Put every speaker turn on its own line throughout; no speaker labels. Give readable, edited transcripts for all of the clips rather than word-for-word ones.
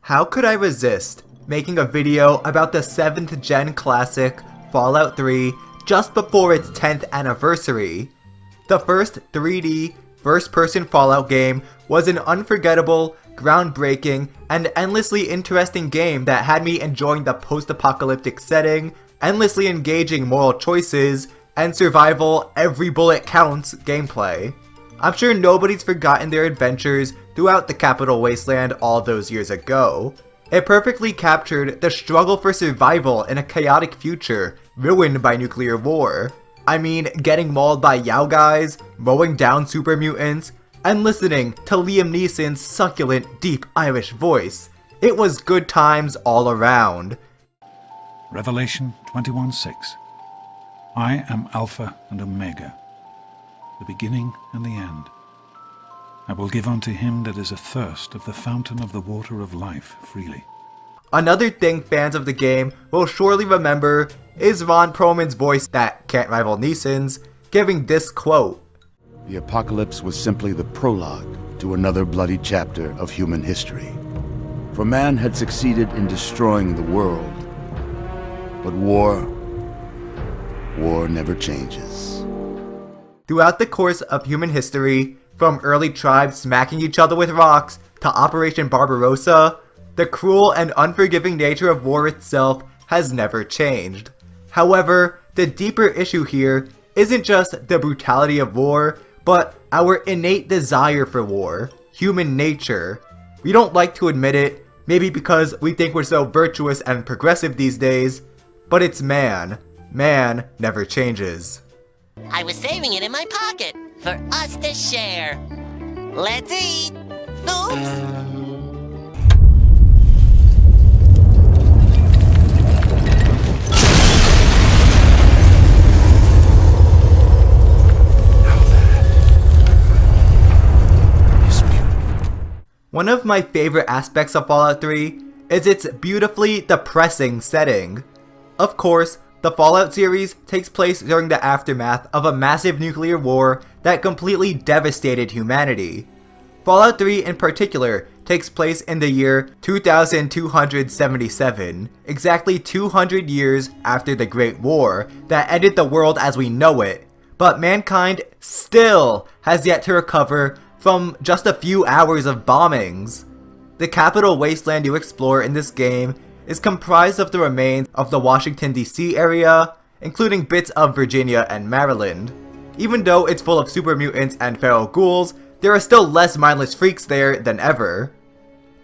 How could I resist making a video about the 7th gen classic Fallout 3 just before its 10th anniversary? The first 3D first-person Fallout game was an unforgettable, groundbreaking, and endlessly interesting game that had me enjoying the post-apocalyptic setting, endlessly engaging moral choices, and survival every bullet counts gameplay. I'm sure nobody's forgotten their adventures throughout the capital Wasteland all those years ago. It perfectly captured the struggle for survival in a chaotic future ruined by nuclear war. I mean, getting mauled by Yao guys, mowing down super mutants, and listening to Liam Neeson's succulent, deep Irish voice. It was good times all around.
Revelation 21:6. I am Alpha and Omega, the beginning and the end. I will give unto him that is athirst of the fountain of the water of life freely.
Another thing fans of the game will surely remember is Ron Perlman's voice that can't rival Neeson's, giving this quote.
The apocalypse was simply the prologue to another bloody chapter of human history. For man had succeeded in destroying the world. But war never changes.
Throughout the course of human history, from early tribes smacking each other with rocks to Operation Barbarossa, the cruel and unforgiving nature of war itself has never changed. However, the deeper issue here isn't just the brutality of war, but our innate desire for war, human nature. We don't like to admit it, maybe because we think we're so virtuous and progressive these days, but it's man. Man never changes.
I was saving it in my pocket for us to share. Let's eat. Oops.
One of my favorite aspects of Fallout 3 is its beautifully depressing setting. Of course, the Fallout series takes place during the aftermath of a massive nuclear war that completely devastated humanity. Fallout 3 in particular takes place in the year 2277, exactly 200 years after the Great War that ended the world as we know it, but mankind still has yet to recover from just a few hours of bombings. The capital Wasteland you explore in this game is comprised of the remains of the Washington DC area, including bits of Virginia and Maryland. Even though it's full of super mutants and feral ghouls, there are still less mindless freaks there than ever.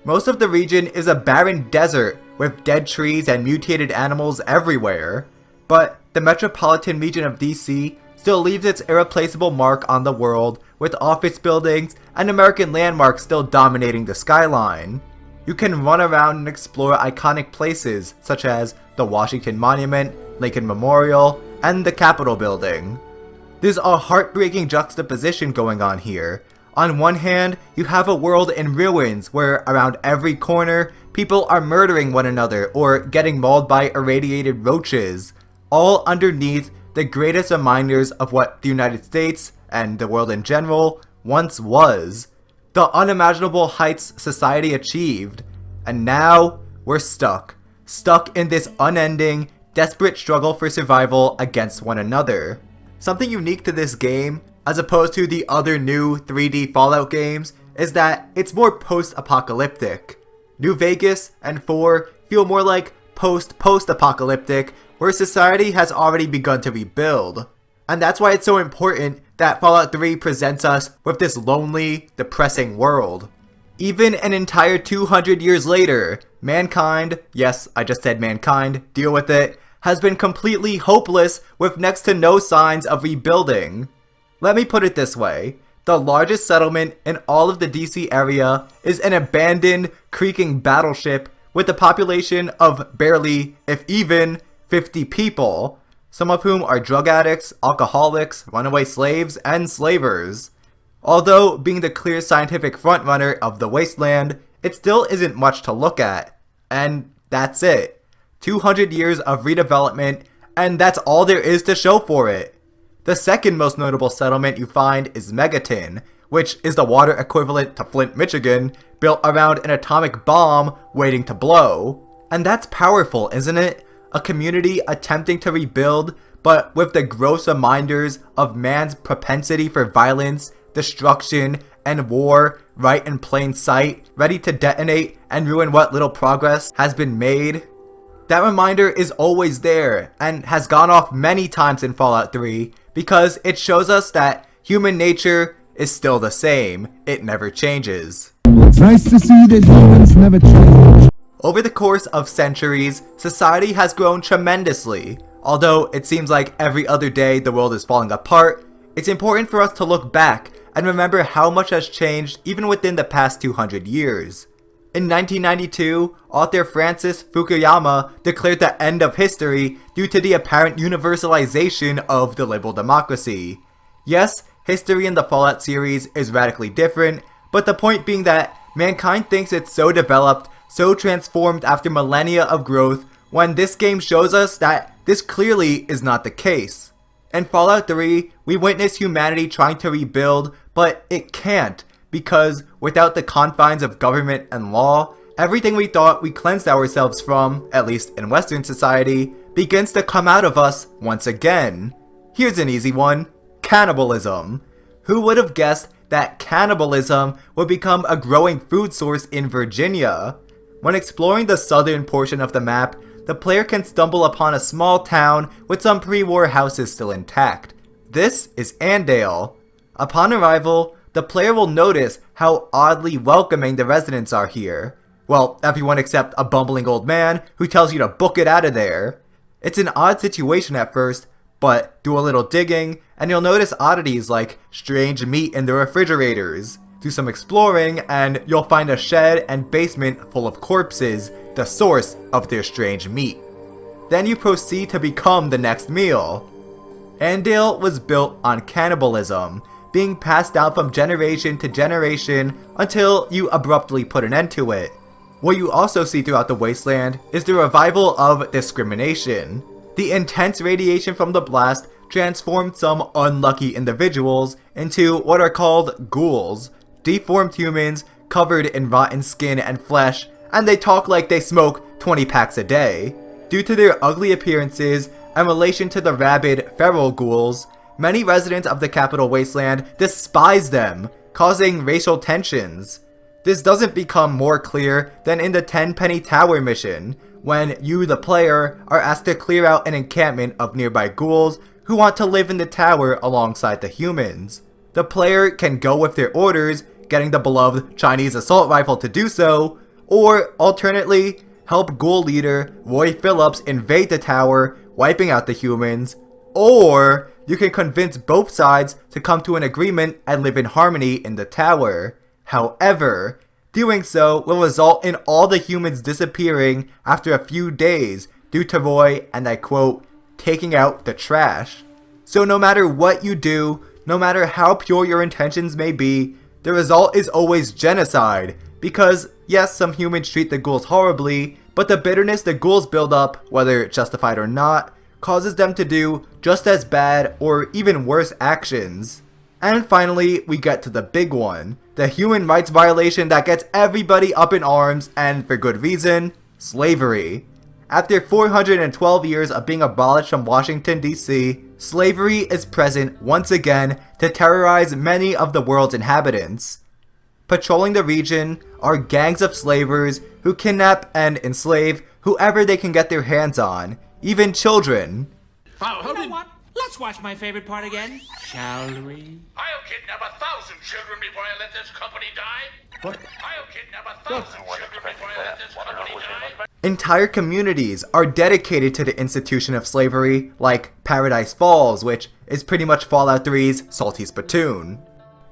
Most of the region is a barren desert with dead trees and mutated animals everywhere, but the metropolitan region of DC still leaves its irreplaceable mark on the world, with office buildings and American landmarks still dominating the skyline. You can run around and explore iconic places such as the Washington Monument, Lincoln Memorial, and the Capitol Building. There's a heartbreaking juxtaposition going on here. On one hand, you have a world in ruins where around every corner, people are murdering one another or getting mauled by irradiated roaches, all underneath the greatest reminders of what the United States, and the world in general, once was. The unimaginable heights society achieved. And now, we're stuck. Stuck in this unending, desperate struggle for survival against one another. Something unique to this game, as opposed to the other new 3D Fallout games, is that it's more post-apocalyptic. New Vegas and 4 feel more like post-apocalyptic, where society has already begun to rebuild. And that's why it's so important that Fallout 3 presents us with this lonely, depressing world. Even an entire 200 years later, mankind, yes, I just said mankind, deal with it, has been completely hopeless with next to no signs of rebuilding. Let me put it this way. The largest settlement in all of the DC area is an abandoned, creaking battleship with a population of barely, if even, 50 people, some of whom are drug addicts, alcoholics, runaway slaves, and slavers. Although being the clear scientific frontrunner of the Wasteland, it still isn't much to look at. And that's it. 200 years of redevelopment, and that's all there is to show for it. The second most notable settlement you find is Megaton, which is the water equivalent to Flint, Michigan, built around an atomic bomb waiting to blow. And that's powerful, isn't it? A community attempting to rebuild, but with the gross reminders of man's propensity for violence, destruction, and war right in plain sight, ready to detonate and ruin what little progress has been made. That reminder is always there, and has gone off many times in Fallout 3, because it shows us that human nature is still the same. It never changes.
It's nice to see that humans never change.
Over the course of centuries, society has grown tremendously. Although it seems like every other day the world is falling apart, it's important for us to look back and remember how much has changed even within the past 200 years. In 1992, author Francis Fukuyama declared the end of history due to the apparent universalization of the liberal democracy. Yes, history in the Fallout series is radically different, but the point being that mankind thinks it's so developed, so transformed after millennia of growth, when this game shows us that this clearly is not the case. In Fallout 3, we witness humanity trying to rebuild, but it can't, because without the confines of government and law, everything we thought we cleansed ourselves from, at least in Western society, begins to come out of us once again. Here's an easy one: cannibalism. Who would have guessed that cannibalism would become a growing food source in Virginia? When exploring the southern portion of the map, the player can stumble upon a small town with some pre-war houses still intact. This is Andale. Upon arrival, the player will notice how oddly welcoming the residents are here. Well, everyone except a bumbling old man who tells you to book it out of there. It's an odd situation at first, but do a little digging and you'll notice oddities like strange meat in the refrigerators. Do some exploring and you'll find a shed and basement full of corpses, the source of their strange meat. Then you proceed to become the next meal. Andale was built on cannibalism, being passed down from generation to generation until you abruptly put an end to it. What you also see throughout the Wasteland is the revival of discrimination. The intense radiation from the blast transformed some unlucky individuals into what are called ghouls, deformed humans covered in rotten skin and flesh, and they talk like they smoke 20 packs a day. Due to their ugly appearances and relation to the rabid feral ghouls, many residents of the capital Wasteland despise them, causing racial tensions. This doesn't become more clear than in the 10-penny tower mission, when you, the player, are asked to clear out an encampment of nearby ghouls who want to live in the tower alongside the humans. The player can go with their orders, getting the beloved Chinese assault rifle to do so, or alternately, help ghoul leader Roy Phillips invade the tower, wiping out the humans, or you can convince both sides to come to an agreement and live in harmony in the tower. However, doing so will result in all the humans disappearing after a few days due to Roy, and I quote, taking out the trash. So no matter what you do, no matter how pure your intentions may be, the result is always genocide, because yes, some humans treat the ghouls horribly, but the bitterness the ghouls build up, whether justified or not, causes them to do just as bad or even worse actions. And finally, we get to the big one, the human rights violation that gets everybody up in arms, and for good reason, slavery. After 412 years of being abolished from Washington, D.C., slavery is present once again to terrorize many of the world's inhabitants. Patrolling the region are gangs of slavers who kidnap and enslave whoever they can get their hands on, even children.
You know what? Let's watch my favorite part again, shall we?
I'll kidnap 1,000 children before I let this company die. What? I'll kidnap 1,000 children before I let this company die.
Entire communities are dedicated to the institution of slavery, like Paradise Falls, which is pretty much Fallout 3's Salty Spittoon.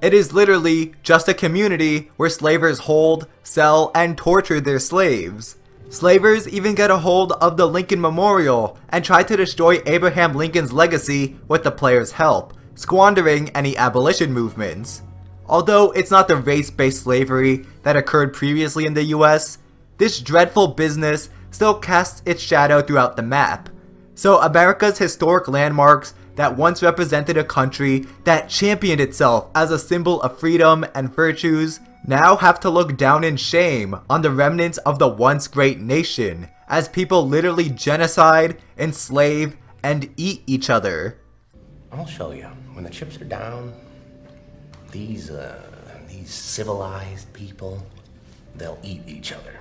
It is literally just a community where slavers hold, sell, and torture their slaves. Slavers even get a hold of the Lincoln Memorial and try to destroy Abraham Lincoln's legacy with the player's help, squandering any abolition movements. Although it's not the race-based slavery that occurred previously in the US, this dreadful business still casts its shadow throughout the map. So America's historic landmarks that once represented a country that championed itself as a symbol of freedom and virtues now have to look down in shame on the remnants of the once great nation as people literally genocide, enslave, and eat each other.
I'll show you. When the chips are down, these civilized people, they'll eat each other.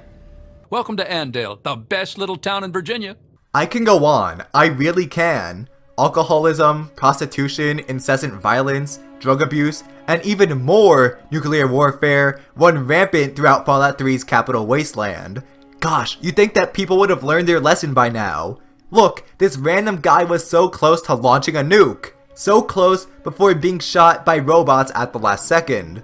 Welcome to Andale, the best little town in Virginia.
I can go on, I really can. Alcoholism, prostitution, incessant violence, drug abuse, and even more nuclear warfare run rampant throughout Fallout 3's capital Wasteland. Gosh, you'd think that people would have learned their lesson by now. Look, this random guy was so close to launching a nuke. So close before being shot by robots at the last second.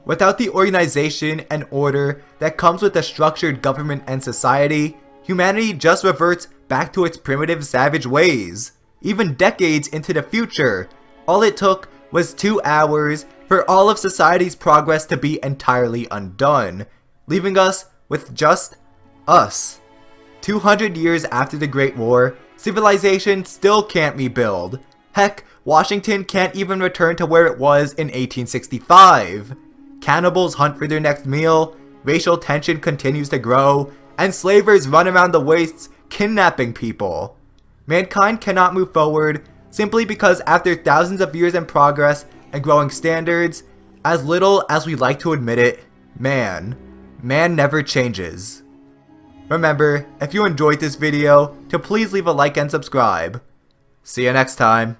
Without the organization and order that comes with a structured government and society, humanity just reverts back to its primitive savage ways. Even decades into the future, all it took was 2 hours for all of society's progress to be entirely undone, leaving us with just us. 200 years after the Great War, civilization still can't rebuild. Heck, Washington can't even return to where it was in 1865. Cannibals hunt for their next meal, racial tension continues to grow, and slavers run around the wastes kidnapping people. Mankind cannot move forward simply because after thousands of years in progress and growing standards, as little as we like to admit it, man never changes. Remember, if you enjoyed this video, to please leave a like and subscribe. See you next time.